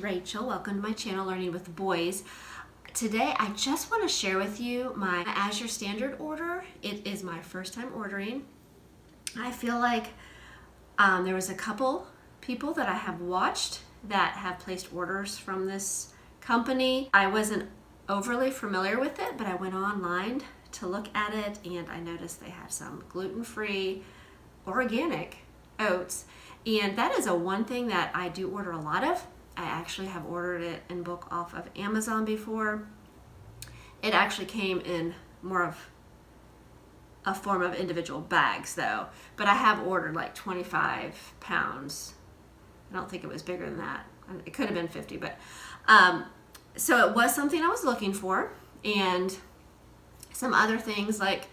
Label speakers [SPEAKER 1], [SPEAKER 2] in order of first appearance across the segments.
[SPEAKER 1] Rachel. Welcome to my channel, Learning with the Boys. Today, I just want to share with you my AZURE standard order. It is my first time ordering. I feel like there was a couple people that I have watched that have placed orders from this company. I wasn't overly familiar with it, but I went online to look at it and I noticed they had some gluten-free, organic oats. And that is one thing that I do order a lot of. I actually have ordered it in bulk off of Amazon before. It actually came in more of a form of individual bags though, but I have ordered like 25 pounds. I don't think it was bigger than that. It could have been 50, but so it was something I was looking for, and some other things like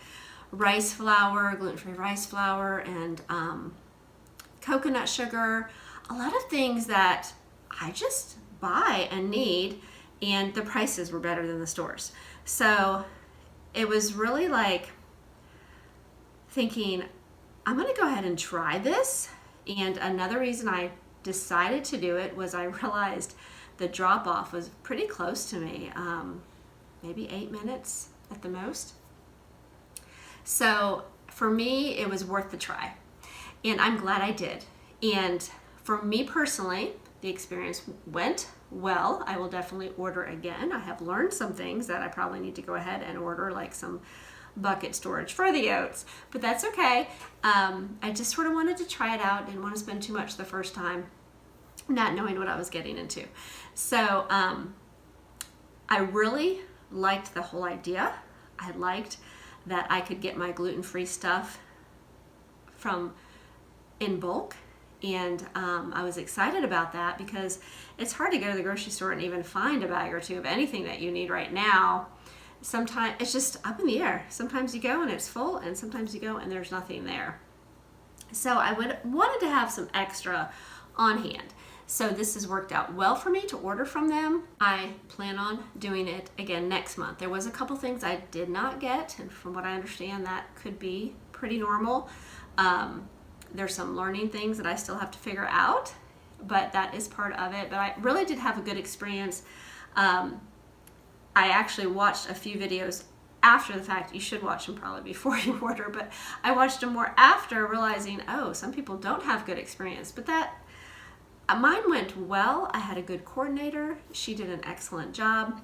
[SPEAKER 1] rice flour, gluten-free rice flour, and coconut sugar, a lot of things that I just buy and need, and the prices were better than the stores. So it was really like thinking, I'm gonna go ahead and try this. And another reason I decided to do it was I realized the drop off was pretty close to me, maybe 8 minutes at the most. So for me, it was worth the try, and I'm glad I did. And for me personally, the experience went well. I will definitely order again. I have learned some things that I probably need to go ahead and order, like some bucket storage for the oats, but that's okay. I just sort of wanted to try it out. Didn't want to spend too much the first time, not knowing what I was getting into. So I really liked the whole idea. I liked that I could get my gluten-free stuff from in bulk. And I was excited about that because it's hard to go to the grocery store and even find a bag or two of anything that you need right now. Sometimes it's just up in the air. Sometimes you go and it's full, and sometimes you go and there's nothing there. So I wanted to have some extra on hand. So this has worked out well for me to order from them. I plan on doing it again next month. There was a couple things I did not get, and from what I understand, that could be pretty normal. There's some learning things that I still have to figure out, but that is part of it. But I really did have a good experience. I actually watched a few videos after the fact. You should watch them probably before you order, but I watched them more after, realizing, oh, some people don't have good experience. But mine went well. I had a good coordinator. She did an excellent job.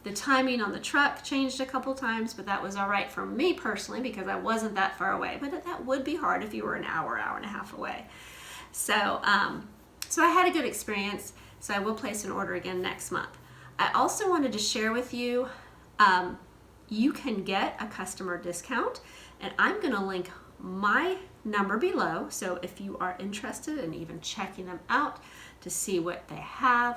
[SPEAKER 1] The timing on the truck changed a couple times, but that was all right for me personally because I wasn't that far away. But that would be hard if you were an hour and a half away. So, so I had a good experience. So I will place an order again next month. I also wanted to share with you, you can get a customer discount, and I'm going to link my number below. So if you are interested in even checking them out to see what they have.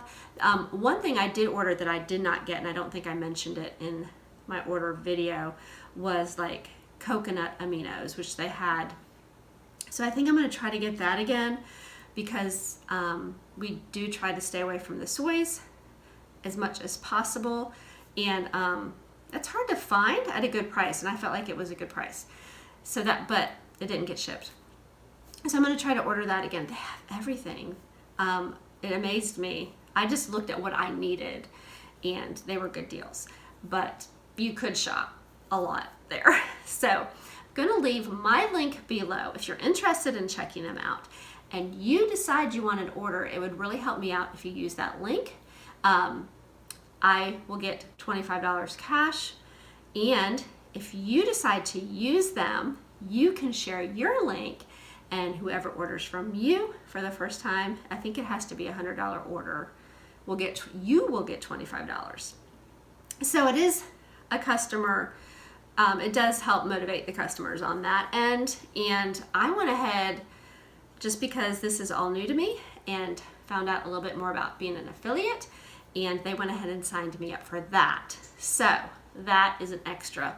[SPEAKER 1] One thing I did order that I did not get, and I don't think I mentioned it in my order video, was like coconut aminos, which they had. So I think I'm going to try to get that again because we do try to stay away from the soys as much as possible. And it's hard to find at a good price, and I felt like it was a good price. So but it didn't get shipped. So I'm going to try to order that again. They have everything. It amazed me. I just looked at what I needed, and they were good deals. But you could shop a lot there. So I'm going to leave my link below. If you're interested in checking them out and you decide you want an order, it would really help me out if you use that link. I will get $25 cash, and if you decide to use them, you can share your link, and whoever orders from you for the first time, I think it has to be a $100 order, you will get $25. So it is a customer, it does help motivate the customers on that end. And I went ahead, just because this is all new to me, and found out a little bit more about being an affiliate, and they went ahead and signed me up for that. So that is an extra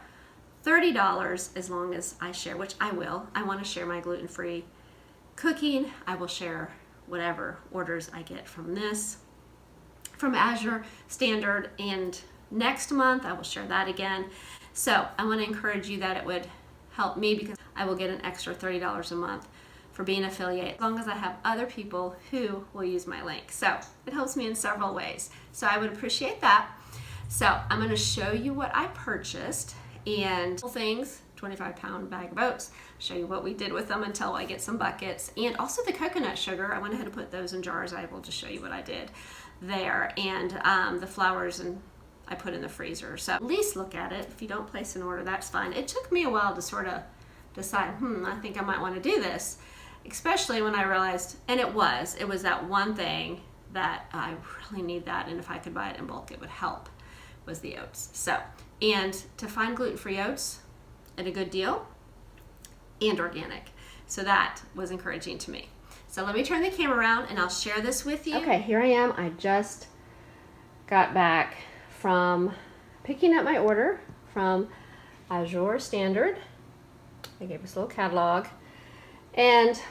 [SPEAKER 1] $30 as long as I share, which I will. I want to share my gluten-free cooking. I will share whatever orders I get from this, from AZURE Standard, and next month I will share that again. So I want to encourage you that it would help me because I will get an extra $30 a month for being affiliated, as long as I have other people who will use my link. So it helps me in several ways. So I would appreciate that. So I'm going to show you what I purchased and things, 25-pound bag of oats, show you what we did with them until I get some buckets, and also the coconut sugar. I went ahead and put those in jars. I will just show you what I did there, and the flours, and I put in the freezer. So at least look at it. If you don't place an order, that's fine. It took me a while to sort of decide, I think I might want to do this, especially when I realized, and it was that one thing that I really need that, and if I could buy it in bulk, it would help, was the oats. So, and to find gluten-free oats at a good deal and organic. So that was encouraging to me. So let me turn the camera around and I'll share this with you. Okay, here I am. I just got back from picking up my order from AZURE Standard. They gave us a little catalog. And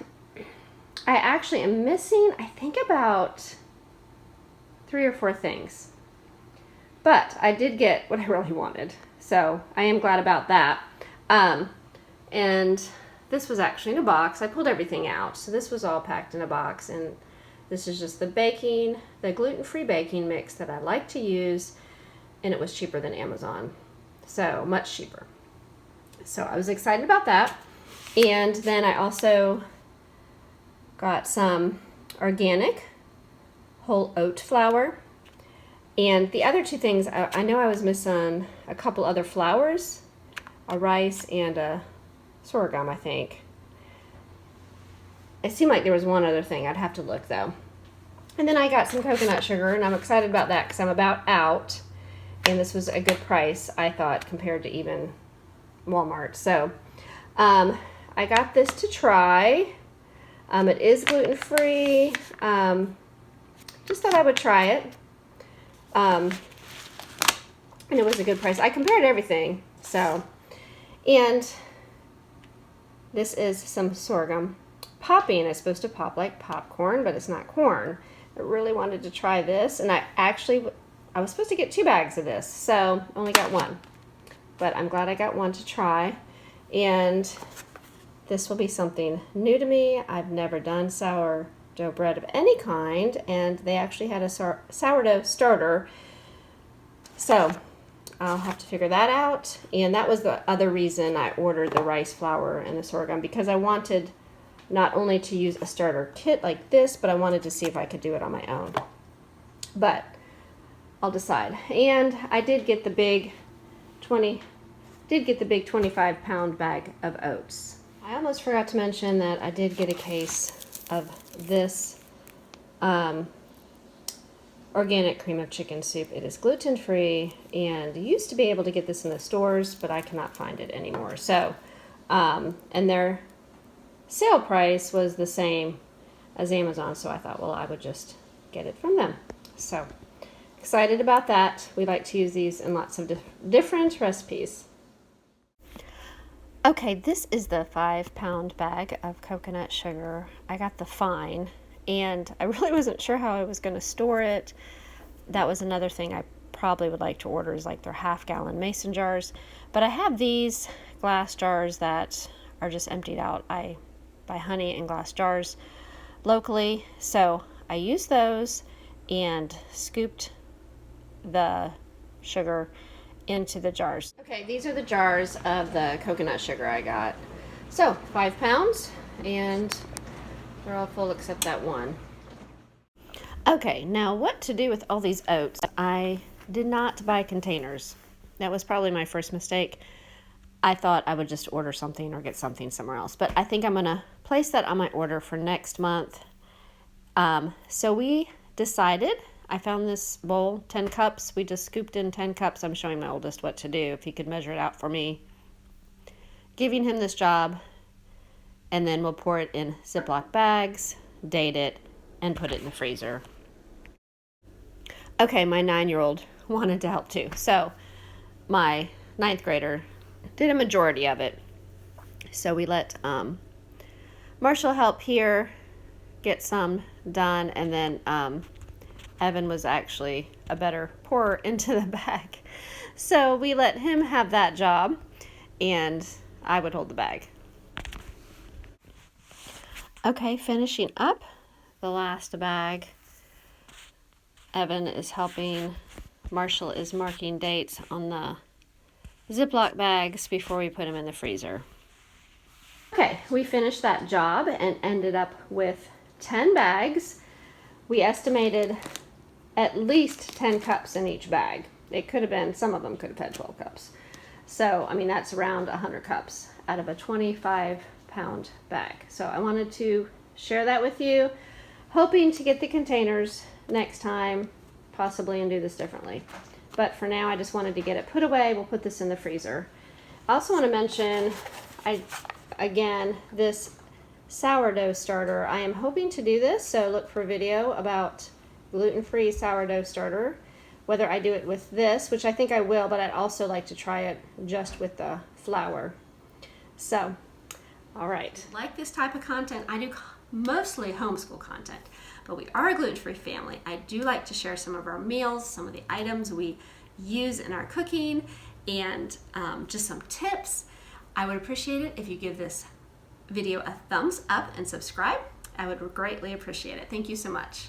[SPEAKER 1] I actually am missing, I think, about 3 or 4 things. But I did get what I really wanted. So I am glad about that. And this was actually in a box. I pulled everything out. So this was all packed in a box. And this is just the gluten-free baking mix that I like to use. And it was cheaper than Amazon. So much cheaper. So I was excited about that. And then I also got some organic whole oat flour. And the other 2 things, I know I was missing a couple other flours, a rice and a sorghum, I think. It seemed like there was one other thing. I'd have to look, though. And then I got some coconut sugar, and I'm excited about that because I'm about out. And this was a good price, I thought, compared to even Walmart. So I got this to try. It is gluten-free. Just thought I would try it. And it was a good price. I compared everything. So, and this is some sorghum popping. It's supposed to pop like popcorn, but it's not corn. I really wanted to try this, and I was supposed to get 2 bags of this, so only got 1. But I'm glad I got 1 to try. And this will be something new to me. I've never done sourdough bread of any kind, and they actually had a sourdough starter. So I'll have to figure that out. And that was the other reason I ordered the rice flour and the sorghum, because I wanted not only to use a starter kit like this, but I wanted to see if I could do it on my own. But I'll decide. And I did get the big 25-pound bag of oats. I almost forgot to mention that I did get a case of this organic cream of chicken soup. It is gluten-free, and you used to be able to get this in the stores, but I cannot find it anymore. So, and their sale price was the same as Amazon, so I thought, well, I would just get it from them. So, excited about that. We like to use these in lots of different recipes. Okay, this is the 5-pound bag of coconut sugar. I got the fine, and I really wasn't sure how I was going to store it. That was another thing I probably would like to order, is like their half-gallon mason jars. But I have these glass jars that are just emptied out. I buy honey in glass jars locally, so I used those and scooped the sugar into the jars. Okay, these are the jars of the coconut sugar I got. So 5 pounds, and they're all full except that one. Okay, now what to do with all these oats? I did not buy containers. That was probably my first mistake. I thought I would just order something or get something somewhere else, but I think I'm gonna place that on my order for next month. So we decided, I found this bowl, 10 cups. We just scooped in 10 cups. I'm showing my oldest what to do, if he could measure it out for me. Giving him this job, and then we'll pour it in Ziploc bags, date it, and put it in the freezer. Okay, my 9-year-old wanted to help too. So my 9th grader did a majority of it. So we let Marshall help here, get some done, and then Evan was actually a better pourer into the bag. So we let him have that job, and I would hold the bag. Okay, finishing up the last bag. Evan is helping. Marshall is marking dates on the Ziploc bags before we put them in the freezer. Okay, we finished that job and ended up with 10 bags. We estimated at least 10 cups in each bag. It could have been, some of them could have had 12 cups. So, I mean, that's around 100 cups out of a 25-pound bag. So I wanted to share that with you, hoping to get the containers next time, possibly, and do this differently. But for now, I just wanted to get it put away. We'll put this in the freezer. I also want to mention, again, this sourdough starter. I am hoping to do this, so look for a video about gluten-free sourdough starter. Whether I do it with this, which I think I will, but I'd also like to try it just with the flour. So, all right. Like this type of content, I do mostly homeschool content, but we are a gluten-free family. I do like to share some of our meals, some of the items we use in our cooking, and just some tips. I would appreciate it if you give this video a thumbs up and subscribe. I would greatly appreciate it. Thank you so much.